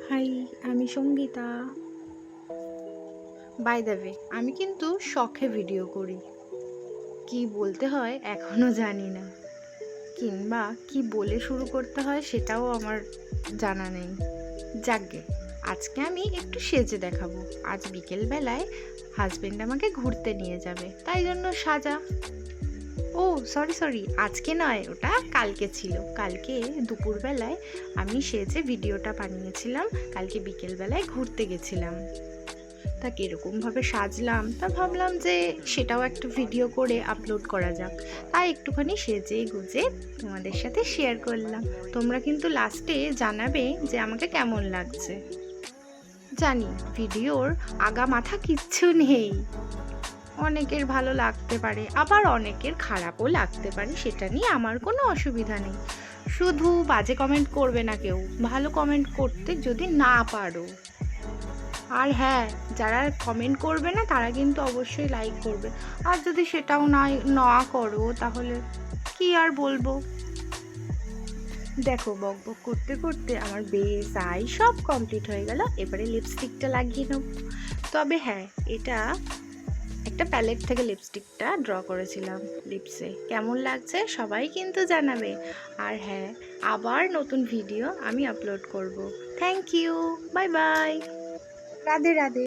High, আমি Sangeeta. By the way, আমি কিন্তু শখে ভিডিও করি। কি বলতে হয় এখনও জানি না, কিংবা কি বলে শুরু করতে হয় সেটাও আমার জানা নেই। যাকগে, আজকে আমি একটু সেজে দেখাবো। আজ বিকেলবেলায় হাজবেন্ড আমাকে ঘুরতে নিয়ে যাবে, তাই জন্য সাজা। ও সরি, আজকে নয়, ওটা কালকে ছিল। কালকে দুপুরবেলায় আমি সেজে ভিডিওটা বানিয়েছিলাম। কালকে বিকেলবেলায় ঘুরতে গেছিলাম, তা কীরকমভাবে সাজলাম, তা ভাবলাম যে সেটাও একটা ভিডিও করে আপলোড করা যাক। তাই একটুখানি সেজে গুজে তোমাদের সাথে শেয়ার করলাম। তোমরা কিন্তু লাস্টে জানাবে যে আমাকে কেমন লাগছে। জানি ভিডিওর আগা মাথা কিচ্ছু নেই, অনেকের ভালো লাগতে পারে, আবার অনেকের খারাপও লাগতে পারে, সেটা নিয়ে আমার কোনো অসুবিধা নেই। শুধু বাজে কমেন্ট করবে না কেউ, ভালো কমেন্ট করতে যদি না পারো। আর হ্যাঁ, যারা কমেন্ট করবে না তারা কিন্তু অবশ্যই লাইক করবে। আর যদি সেটাও না করো তাহলে কি আর বলবো। দেখো, বক বক করতে করতে আমার বেস আই সব কমপ্লিট হয়ে গেল। এবারে লিপস্টিকটা লাগিয়ে নেব। তবে হ্যাঁ, এটা একটা প্যালেট থেকে লিপস্টিকটা ড্র করেছিলাম লিপসে। কেমন লাগছে সবাই কিন্তু জানাবে। আর হ্যাঁ, আবার নতুন ভিডিও আমি আপলোড করব। Thank you, bye bye, Radhe Radhe.